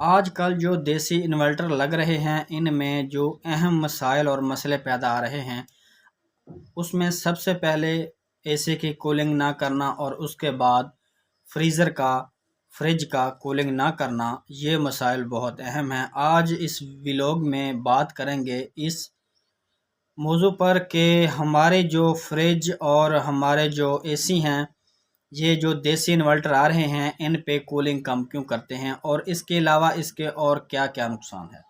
आजकल जो देसी इन्वर्टर लग रहे हैं, इनमें जो अहम मसाइल और मसले पैदा आ रहे हैं, उसमें सबसे पहले एसी की कूलिंग ना करना और उसके बाद फ्रिज का कूलिंग ना करना, ये मसाइल बहुत अहम हैं। आज इस व्लॉग में बात करेंगे इस मौजू पर कि हमारे जो फ्रिज और हमारे जो एसी हैं, ये जो देसी इन्वर्टर आ रहे हैं, इन पे कूलिंग कम क्यों करते हैं और इसके अलावा इसके और क्या-क्या नुकसान है।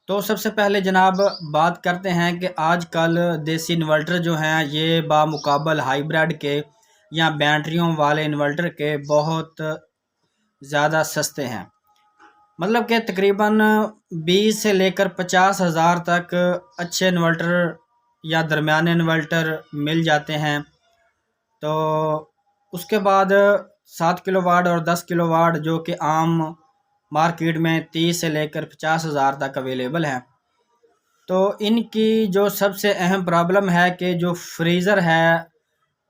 तो सबसे पहले जनाब बात करते हैं कि आजकल देसी इन्वर्टर जो हैं, ये बामुकाबल हाइब्रिड के या बैटरियों वाले इन्वर्टर के बहुत ज़्यादा सस्ते हैं। मतलब कि तकरीबन 20 से लेकर 50,000 तक अच्छे इन्वर्टर या दरमियाने इन्वर्टर मिल जाते हैं। तो उसके बाद 7 किलोवाट और 10 किलोवाट जो कि आम मार्केट में 30 से लेकर 50,000 तक अवेलेबल हैं। तो इनकी जो सबसे अहम प्रॉब्लम है कि जो फ्रीज़र है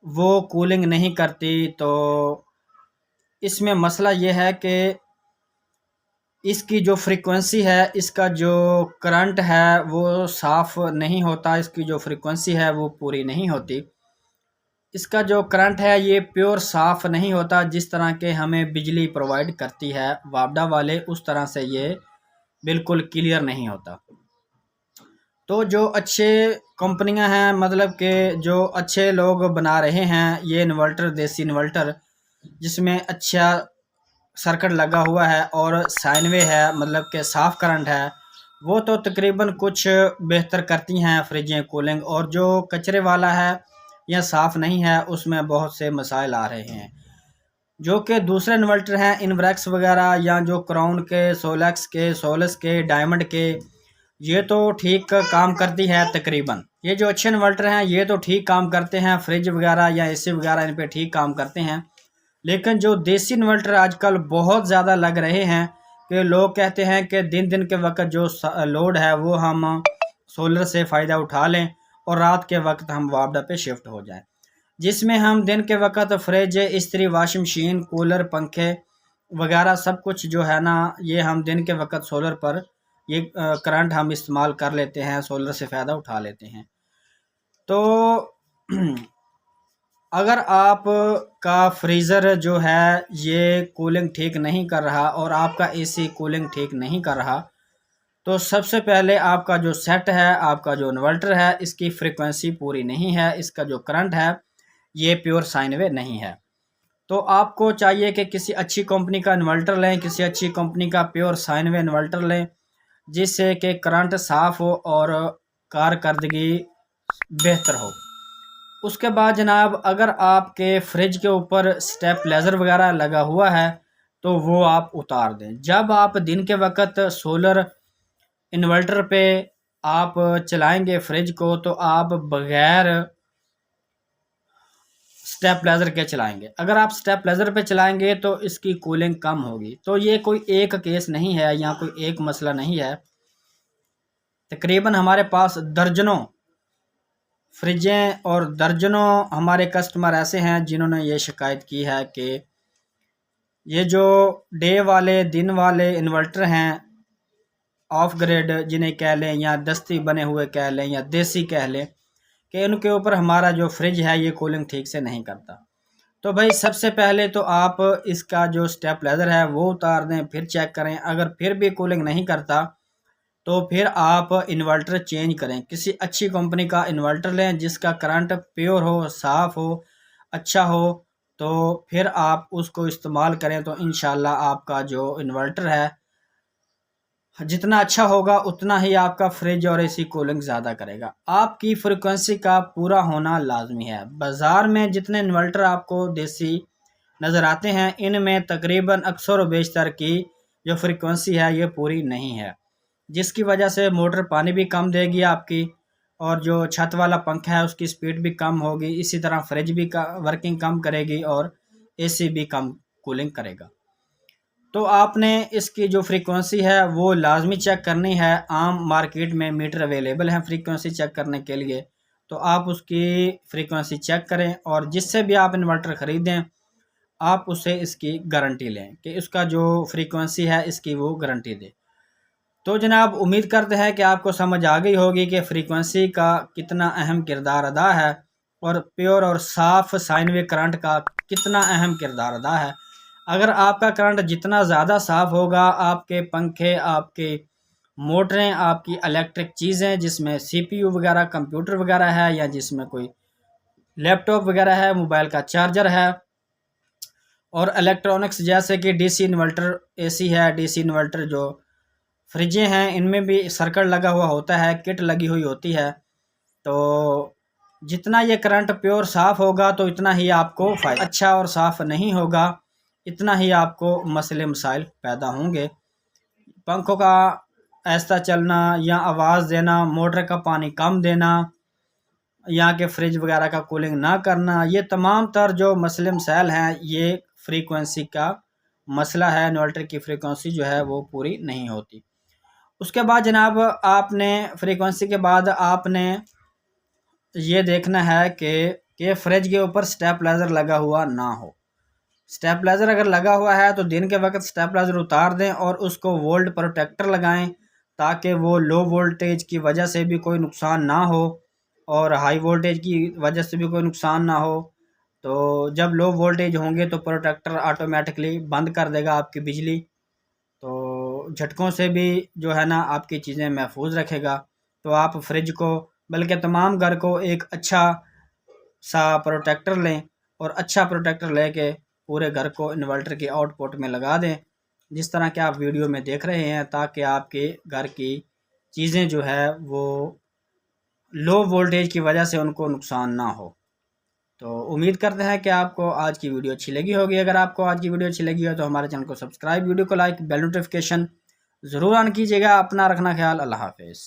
वो कूलिंग नहीं करती। तो इसमें मसला ये है कि इसकी जो फ्रीक्वेंसी है, इसका जो करंट है वो साफ़ नहीं होता, इसकी जो फ्रीक्वेंसी है वो पूरी नहीं होती। इसका जो करंट है ये प्योर साफ़ नहीं होता, जिस तरह के हमें बिजली प्रोवाइड करती है वापडा वाले, उस तरह से ये बिल्कुल क्लियर नहीं होता। तो जो अच्छे कंपनियां हैं, मतलब कि जो अच्छे लोग बना रहे हैं ये इन्वर्टर, देसी इन्वर्टर जिसमें अच्छा सर्किट लगा हुआ है और साइन वे है, मतलब कि साफ़ करंट है, वो तो तकरीबन कुछ बेहतर करती हैं फ्रिजें कूलिंग। और जो कचरे वाला है या साफ़ नहीं है, उसमें बहुत से मसाइल आ रहे हैं। जो कि दूसरे इन्वर्टर हैं इनवर्क्स वगैरह या जो क्राउन के, सोलेक्स के, सोलस के, डायमंड के, ये तो ठीक काम करती है तकरीबन। ये जो अच्छे इन्वर्टर हैं ये तो ठीक काम करते हैं, फ्रिज वगैरह या एसी वगैरह इन पे ठीक काम करते हैं। लेकिन जो देसी इन्वर्टर आजकल बहुत ज़्यादा लग रहे हैं कि लोग कहते हैं कि दिन दिन के वक्त जो लोड है वो हम सोलर से फ़ायदा उठा लें और रात के वक्त हम वापडा पे शिफ्ट हो जाएं, जिसमें हम दिन के वक्त फ्रिज, इस्त्री, वॉशिंग मशीन, कूलर, पंखे वगैरह सब कुछ जो है ना, ये हम दिन के वक्त सोलर पर ये करंट हम इस्तेमाल कर लेते हैं, सोलर से फ़ायदा उठा लेते हैं। तो अगर आप का फ्रीज़र जो है ये कूलिंग ठीक नहीं कर रहा और आपका एसी कूलिंग ठीक नहीं कर रहा, तो सबसे पहले आपका जो सेट है, आपका जो इन्वर्टर है, इसकी फ्रीक्वेंसी पूरी नहीं है, इसका जो करंट है ये प्योर साइन वेव नहीं है। तो आपको चाहिए कि किसी अच्छी कंपनी का इन्वर्टर लें, किसी अच्छी कंपनी का प्योर साइन वेव इन्वर्टर लें, जिससे कि करंट साफ़ हो और कारकर्दगी बेहतर हो। उसके बाद जनाब अगर आपके फ्रिज के ऊपर स्टेबलाइज़र वगैरह लगा हुआ है तो वो आप उतार दें। जब आप दिन के वक्त सोलर इन्वर्टर पे आप चलाएंगे फ्रिज को, तो आप बगैर स्टेबलाइज़र के चलाएंगे। अगर आप स्टेबलाइज़र पे चलाएंगे तो इसकी कूलिंग कम होगी। तो ये कोई एक केस नहीं है या कोई एक मसला नहीं है, तकरीबन हमारे पास दर्जनों फ्रिजें और दर्जनों हमारे कस्टमर ऐसे हैं जिन्होंने ये शिकायत की है कि ये जो डे वाले, दिन वाले इन्वर्टर हैं, ऑफ ग्रिड जिन्हें कह लें या दस्ती बने हुए कह लें या देसी कह लें, कि उनके ऊपर हमारा जो फ्रिज है ये कूलिंग ठीक से नहीं करता। तो भाई सबसे पहले तो आप इसका जो स्टेबलाइज़र है वो उतार दें, फिर चेक करें। अगर फिर भी कूलिंग नहीं करता तो फिर आप इन्वर्टर चेंज करें, किसी अच्छी कंपनी का इन्वर्टर लें जिसका करंट प्योर हो, साफ़ हो, अच्छा हो। तो फिर आप उसको इस्तेमाल करें तो इंशाल्लाह आपका जो इन्वर्टर है जितना अच्छा होगा उतना ही आपका फ्रिज और एसी कूलिंग ज़्यादा करेगा। आपकी फ्रिक्वेंसी का पूरा होना लाजमी है। बाज़ार में जितने इन्वर्टर आपको देसी नज़र आते हैं, इनमें तकरीबन अक्सर व बेशतर की जो फ्रिक्वेंसी है ये पूरी नहीं है, जिसकी वजह से मोटर पानी भी कम देगी आपकी और जो छत वाला पंखा है उसकी स्पीड भी कम होगी। इसी तरह फ्रिज भी वर्किंग कम करेगी और एसी भी कम कूलिंग करेगा। तो आपने इसकी जो फ्रीक्वेंसी है वो लाजमी चेक करनी है। आम मार्केट में मीटर अवेलेबल हैं फ्रीक्वेंसी चेक करने के लिए, तो आप उसकी फ्रीक्वेंसी चेक करें। और जिससे भी आप इन्वर्टर ख़रीदें आप उससे इसकी गारंटी लें कि इसका जो फ्रीक्वेंसी है इसकी वो गारंटी दे। तो जनाब उम्मीद करते हैं कि आपको समझ आ गई होगी कि फ्रीक्वेंसी का कितना अहम किरदार अदा है और प्योर और साफ़ साइन वेव करंट का कितना अहम किरदार अदा है। अगर आपका करंट जितना ज़्यादा साफ़ होगा, आपके पंखे, आपके मोटरें, आपकी इलेक्ट्रिक चीज़ें जिसमें सीपीयू वगैरह, कंप्यूटर वगैरह है, या जिसमें कोई लैपटॉप वगैरह है, मोबाइल का चार्जर है, और इलेक्ट्रॉनिक्स जैसे कि डीसी इन्वर्टर, एसी है, डीसी इन्वर्टर, जो फ्रिजें हैं, इनमें भी सर्किट लगा हुआ होता है, किट लगी हुई होती है। तो जितना ये करंट प्योर साफ़ होगा तो इतना ही आपको फ़ायदा, अच्छा और साफ़ नहीं होगा इतना ही आपको मसले मसाइल पैदा होंगे। पंखों का ऐसा चलना या आवाज़ देना, मोटर का पानी कम देना, या कि फ्रिज वगैरह का कूलिंग ना करना, ये तमाम तर जो मसले मसाइल हैं ये फ्रीक्वेंसी का मसला है। इन्वर्टर की फ्रीक्वेंसी जो है वो पूरी नहीं होती। उसके बाद जनाब आपने फ्रीक्वेंसी के बाद आपने ये देखना है कि फ्रिज के ऊपर स्टेबलाइज़र लगा हुआ ना हो। स्टेबलाइज़र अगर लगा हुआ है तो दिन के वक्त स्टेबलाइज़र उतार दें और उसको वोल्ट प्रोटेक्टर लगाएं, ताकि वो लो वोल्टेज की वजह से भी कोई नुकसान ना हो और हाई वोल्टेज की वजह से भी कोई नुकसान ना हो। तो जब लो वोल्टेज होंगे तो प्रोटेक्टर ऑटोमेटिकली बंद कर देगा आपकी बिजली, तो झटकों से भी जो है ना आपकी चीज़ें महफूज रखेगा। तो आप फ्रिज को, बल्कि तमाम घर को एक अच्छा सा प्रोटेक्टर लें और अच्छा प्रोटेक्टर लेके पूरे घर को इन्वर्टर की आउटपुट में लगा दें, जिस तरह के आप वीडियो में देख रहे हैं, ताकि आपके घर की चीज़ें जो है वो लो वोल्टेज की वजह से उनको नुकसान ना हो। तो उम्मीद करते हैं कि आपको आज की वीडियो अच्छी लगी होगी। अगर आपको आज की वीडियो अच्छी लगी हो तो हमारे चैनल को सब्सक्राइब, वीडियो को लाइक, बेल नोटिफिकेशन ज़रूर ऑन कीजिएगा। अपना रखना ख्याल। अल्लाह हाफिज़।